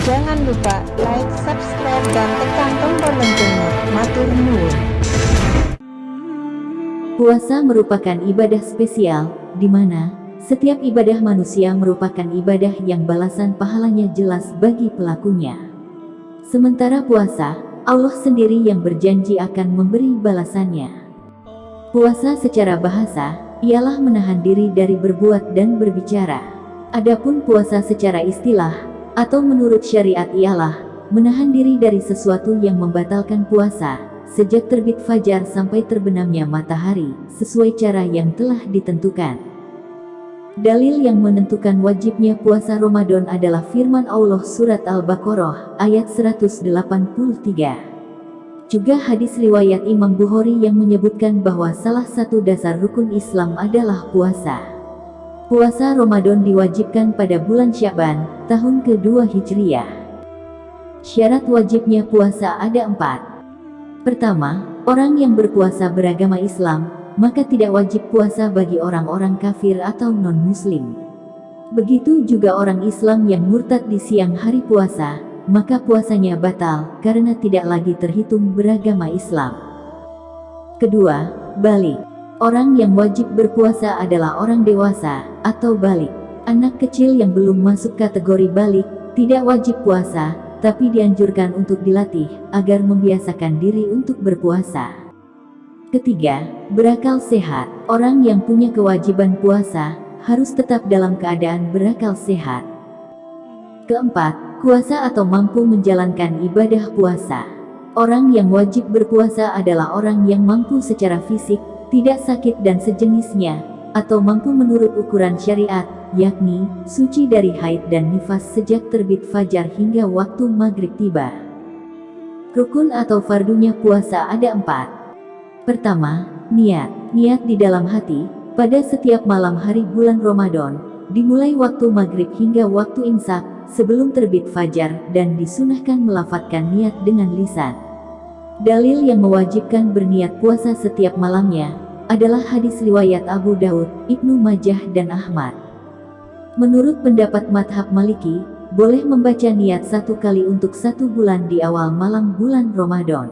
Jangan lupa like, subscribe, dan tekan tombol loncengnya. Matur nuwun. Puasa merupakan ibadah spesial, di mana setiap ibadah manusia merupakan ibadah yang balasan pahalanya jelas bagi pelakunya. Sementara puasa, Allah sendiri yang berjanji akan memberi balasannya. Puasa secara bahasa, ialah menahan diri dari berbuat dan berbicara. Adapun puasa secara istilah, atau menurut syariat ialah menahan diri dari sesuatu yang membatalkan puasa, sejak terbit fajar sampai terbenamnya matahari, sesuai cara yang telah ditentukan. Dalil yang menentukan wajibnya puasa Ramadan adalah firman Allah surat Al-Baqarah ayat 183. Juga hadis riwayat Imam Bukhari yang menyebutkan bahwa salah satu dasar rukun Islam adalah puasa. Puasa Ramadan diwajibkan pada bulan Sya'ban, tahun kedua Hijriyah. Syarat wajibnya puasa ada 4. Pertama, orang yang berpuasa beragama Islam, maka tidak wajib puasa bagi orang-orang kafir atau non-muslim. Begitu juga orang Islam yang murtad di siang hari puasa, maka puasanya batal karena tidak lagi terhitung beragama Islam. Kedua, balik. Orang yang wajib berpuasa adalah orang dewasa atau balik. Anak kecil yang belum masuk kategori balik tidak wajib puasa, tapi dianjurkan untuk dilatih agar membiasakan diri untuk berpuasa. Ketiga, berakal sehat. Orang yang punya kewajiban puasa harus tetap dalam keadaan berakal sehat. Keempat, kuasa atau mampu menjalankan ibadah puasa. Orang yang wajib berpuasa adalah orang yang mampu secara fisik, tidak sakit dan sejenisnya, atau mampu menurut ukuran syariat, yakni suci dari haid dan nifas sejak terbit fajar hingga waktu maghrib tiba. Rukun atau fardunya puasa ada 4. Pertama, niat. Niat di dalam hati, pada setiap malam hari bulan Ramadan, dimulai waktu maghrib hingga waktu imsak, sebelum terbit fajar, dan disunahkan melafadzkan niat dengan lisan. Dalil yang mewajibkan berniat puasa setiap malamnya adalah hadis riwayat Abu Daud, Ibnu Majah dan Ahmad. Menurut pendapat madhab Maliki, boleh membaca niat 1 kali untuk 1 bulan di awal malam bulan Ramadan.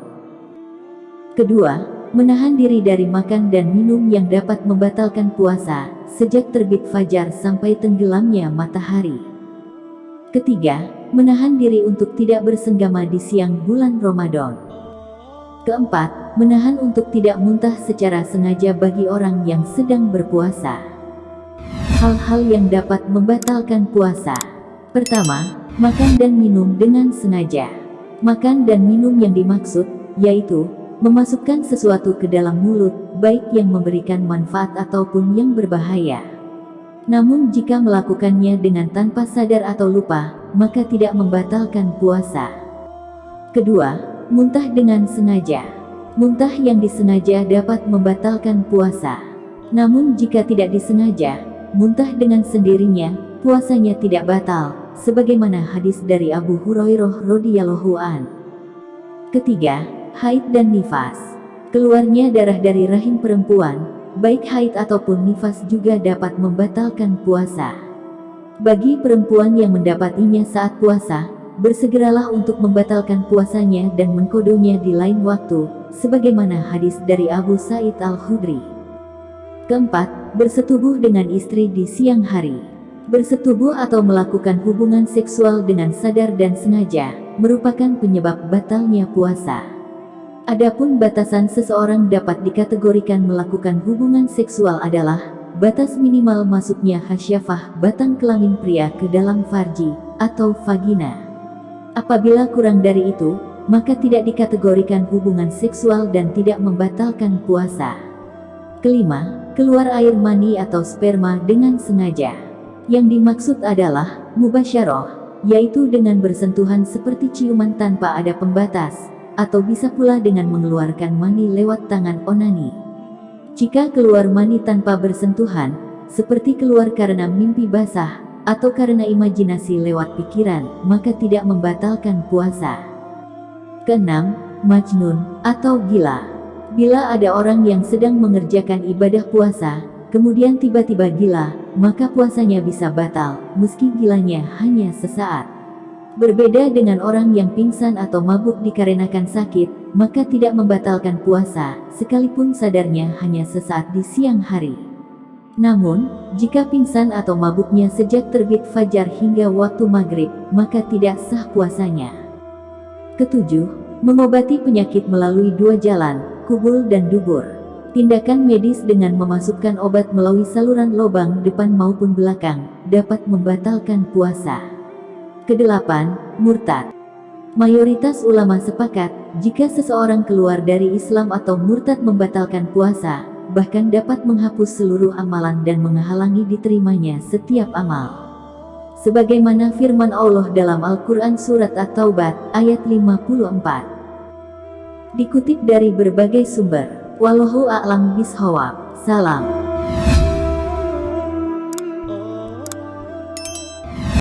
Kedua, menahan diri dari makan dan minum yang dapat membatalkan puasa, sejak terbit fajar sampai tenggelamnya matahari. Ketiga, menahan diri untuk tidak bersenggama di siang bulan Ramadan. Keempat, menahan untuk tidak muntah secara sengaja bagi orang yang sedang berpuasa. Hal-hal yang dapat membatalkan puasa. Pertama, makan dan minum dengan sengaja. Makan dan minum yang dimaksud, yaitu memasukkan sesuatu ke dalam mulut, baik yang memberikan manfaat ataupun yang berbahaya. Namun jika melakukannya dengan tanpa sadar atau lupa, maka tidak membatalkan puasa. Kedua, muntah dengan sengaja. Muntah yang disengaja dapat membatalkan puasa. Namun jika tidak disengaja, muntah dengan sendirinya, puasanya tidak batal, sebagaimana hadis dari Abu Hurairah radhiyallahu an. Ketiga, haid dan nifas. Keluarnya darah dari rahim perempuan, baik haid ataupun nifas juga dapat membatalkan puasa. Bagi perempuan yang mendapatinya saat puasa, bersegeralah untuk membatalkan puasanya dan mengkodonya di lain waktu, sebagaimana hadis dari Abu Sa'id Al-Khudri. Keempat, bersetubuh dengan istri di siang hari. Bersetubuh atau melakukan hubungan seksual dengan sadar dan sengaja, merupakan penyebab batalnya puasa. Adapun batasan seseorang dapat dikategorikan melakukan hubungan seksual adalah batas minimal masuknya hasyafah batang kelamin pria ke dalam farji, atau vagina. Apabila kurang dari itu, maka tidak dikategorikan hubungan seksual dan tidak membatalkan puasa. Kelima, keluar air mani atau sperma dengan sengaja. Yang dimaksud adalah mubasyarah, yaitu dengan bersentuhan seperti ciuman tanpa ada pembatas, atau bisa pula dengan mengeluarkan mani lewat tangan onani. Jika keluar mani tanpa bersentuhan, seperti keluar karena mimpi basah, atau karena imajinasi lewat pikiran, maka tidak membatalkan puasa. Keenam, majnun atau gila. Bila ada orang yang sedang mengerjakan ibadah puasa, kemudian tiba-tiba gila, maka puasanya bisa batal, meski gilanya hanya sesaat. Berbeda dengan orang yang pingsan atau mabuk dikarenakan sakit, maka tidak membatalkan puasa, sekalipun sadarnya hanya sesaat di siang hari. Namun, jika pingsan atau mabuknya sejak terbit fajar hingga waktu maghrib, maka tidak sah puasanya. Ketujuh, mengobati penyakit melalui dua jalan, kubul dan dubur. Tindakan medis dengan memasukkan obat melalui saluran lubang depan maupun belakang, dapat membatalkan puasa. Kedelapan, murtad. Mayoritas ulama sepakat, jika seseorang keluar dari Islam atau murtad membatalkan puasa, bahkan dapat menghapus seluruh amalan dan menghalangi diterimanya setiap amal. Sebagaimana firman Allah dalam Al-Quran Surat At-Taubah, ayat 54. Dikutip dari berbagai sumber, wallahu a'lam bishawab. Salam.